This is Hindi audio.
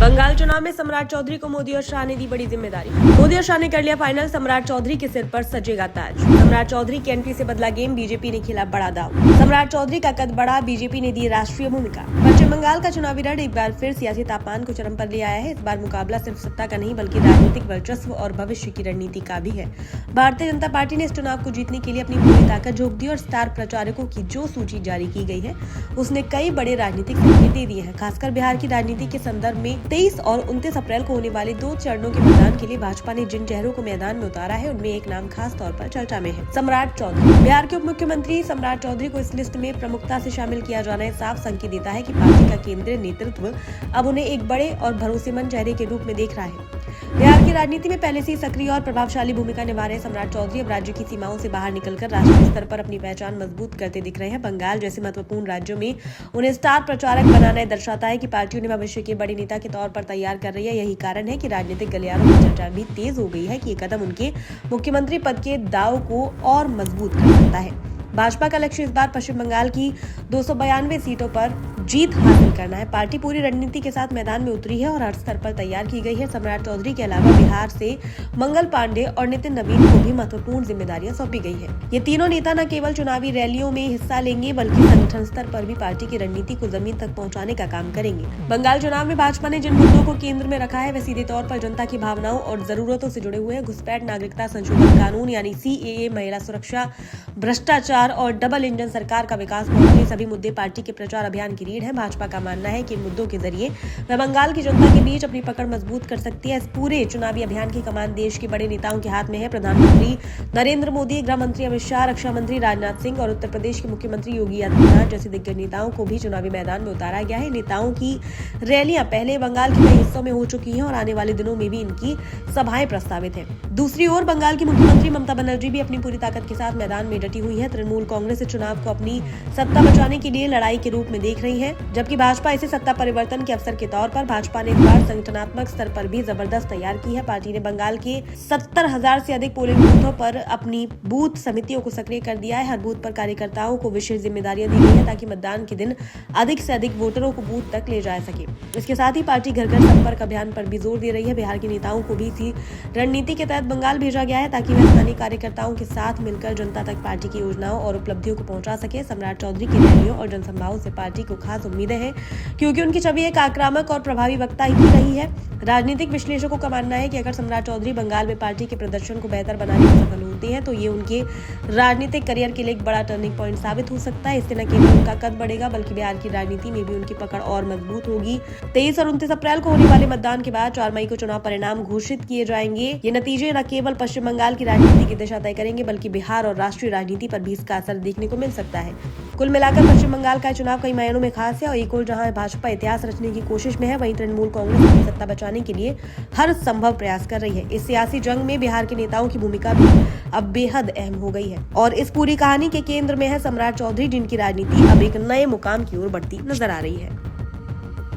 बंगाल चुनाव में सम्राट चौधरी को मोदी और शाह ने दी बड़ी जिम्मेदारी। मोदी और शाह ने कर लिया फाइनल, सम्राट चौधरी के सिर पर सजेगा ताज। सम्राट चौधरी की एंट्री से बदला गेम, बीजेपी ने खेला बड़ा दाव। सम्राट चौधरी का कद बढ़ा, बीजेपी ने दी राष्ट्रीय भूमिका। पश्चिम बंगाल का चुनावी रण एक बार फिर सियासी तापमान को चरम पर ले आया है। इस बार मुकाबला सिर्फ सत्ता का नहीं बल्कि राजनीतिक वर्चस्व और भविष्य की रणनीति का भी है। भारतीय जनता पार्टी ने इस चुनाव को जीतने के लिए अपनी पूरी ताकत झोंक दी और स्टार प्रचारकों की जो सूची जारी की गई है उसने कई बड़े राजनीतिक संकेत दे दिए हैं। खासकर बिहार की राजनीति के संदर्भ में 23 और 29 अप्रैल को होने वाले 2 चरणों के मतदान के लिए भाजपा ने जिन चेहरों को मैदान में उतारा है उनमें एक नाम खास तौर पर चर्चा में है, सम्राट चौधरी। बिहार के उप मुख्यमंत्री सम्राट चौधरी को इस लिस्ट में प्रमुखता से शामिल किया जाना साफ संकेत देता है कि पार्टी का केंद्रीय नेतृत्व अब उन्हें एक बड़े और भरोसेमंद चेहरे के रूप में देख रहा है। बिहार की राजनीति में पहले से ही सक्रिय और प्रभावशाली भूमिका निभा रहे सम्राट चौधरी अब राज्य की सीमाओं से बाहर निकलकर राष्ट्रीय स्तर पर अपनी पहचान मजबूत करते दिख रहे हैं। बंगाल जैसे महत्वपूर्ण राज्यों में उन्हें स्टार प्रचारक बनाना दर्शाता है कि पार्टी उन्हें भविष्य के बड़े नेता के तौर पर तैयार कर रही है। यही कारण है कि राजनीतिक गलियारों में चर्चा भी तेज हो गई है कि ये कदम उनके मुख्यमंत्री पद के दाव को और मजबूत कर सकता है। भाजपा का लक्ष्य इस बार पश्चिम बंगाल की 292 सीटों पर जीत हासिल करना है। पार्टी पूरी रणनीति के साथ मैदान में उतरी है और हर स्तर पर तैयार की गई है। सम्राट चौधरी के अलावा बिहार से मंगल पांडे और नितिन नवीन को भी महत्वपूर्ण जिम्मेदारियां सौंपी गई है। ये तीनों नेता न केवल चुनावी रैलियों में हिस्सा लेंगे बल्कि संगठन स्तर पर भी पार्टी की रणनीति को जमीन तक पहुंचाने का काम करेंगे। बंगाल चुनाव में भाजपा ने जिन मुद्दों को केंद्र में रखा है वे सीधे तौर पर जनता की भावनाओं और जरूरतों से जुड़े हुए हैं। घुसपैठ, नागरिकता संशोधन कानून यानी CAA, महिला सुरक्षा, भ्रष्टाचार और डबल इंजन सरकार का विकास मॉडल, ये सभी मुद्दे पार्टी के प्रचार अभियान की रीढ़ है। भाजपा का मानना है कि इन मुद्दों के जरिए वह बंगाल की जनता के बीच अपनी पकड़ मजबूत कर सकती है। इस पूरे चुनावी अभियान की कमान देश के बड़े नेताओं के हाथ में है। प्रधानमंत्री नरेंद्र मोदी, गृह मंत्री अमित शाह, रक्षा मंत्री राजनाथ सिंह और उत्तर प्रदेश के मुख्यमंत्री योगी आदित्यनाथ जैसे दिग्गज नेताओं को भी चुनावी मैदान में उतारा गया है। नेताओं की रैलियां पहले बंगाल के कई हिस्सों में हो चुकी हैं और आने वाले दिनों में भी इनकी सभाएं प्रस्तावित है। दूसरी ओर बंगाल की मुख्यमंत्री ममता बनर्जी भी अपनी पूरी ताकत के साथ मैदान में डटी हुई है। तृणमूल कांग्रेस इस चुनाव को अपनी सत्ता बचाने के लिए लड़ाई के रूप में देख रही है, जबकि भाजपा इसे सत्ता परिवर्तन के अवसर के तौर पर। भाजपा ने इस बार संगठनात्मक स्तर पर भी जबरदस्त तैयार की है। पार्टी ने बंगाल के 70,000 से अधिक पोलिंग बूथों पर अपनी बूथ समितियों को सक्रिय कर दिया है। हर बूथ पर कार्यकर्ताओं को विशेष जिम्मेदारियां दी गई है ताकि मतदान के दिन अधिक से अधिक वोटरों को बूथ तक ले जा सके। इसके साथ ही पार्टी घर घर संपर्क अभियान पर भी जोर दे रही है। बिहार के नेताओं को भी इसी रणनीति के तहत बंगाल भेजा गया है ताकि वे स्थानीय कार्यकर्ताओं के साथ मिलकर जनता तक पार्टी की योजनाओं और उपलब्धियों को पहुंचा सके। सम्राट चौधरी की रैलियों और जनसभाओं से पार्टी को खास उम्मीदें हैं क्योंकि उनकी छवि एक आक्रामक और प्रभावी वक्ता ही रही है। राजनीतिक विश्लेषकों का मानना है कि अगर सम्राट चौधरी बंगाल में पार्टी के प्रदर्शन को बेहतर बनाने में सफल होते हैं तो ये उनके राजनीतिक करियर के लिए एक बड़ा टर्निंग पॉइंट साबित हो सकता है। इससे न केवल उनका कद बढ़ेगा बल्कि बिहार की राजनीति में भी उनकी पकड़ और मजबूत होगी। 23 और 29 अप्रैल को होने वाले मतदान के बाद 4 मई को चुनाव परिणाम घोषित किए जाएंगे। ये नतीजे न केवल पश्चिम बंगाल की राजनीति की दिशा तय करेंगे बल्कि बिहार और राष्ट्रीय राजनीति पर भी इसका असर देखने को मिल सकता है। कुल मिलाकर पश्चिम बंगाल का चुनाव कई मायनों में खास है और एक ओर जहां भाजपा इतिहास रचने की कोशिश में है, वहीं तृणमूल कांग्रेस अपनी सत्ता बचाने के लिए हर संभव प्रयास कर रही है। इस सियासी जंग में बिहार के नेताओं की भूमिका भी अब बेहद अहम हो गई है और इस पूरी कहानी के केंद्र में है सम्राट चौधरी, जिनकी राजनीति अब एक नए मुकाम की ओर बढ़ती नजर आ रही है।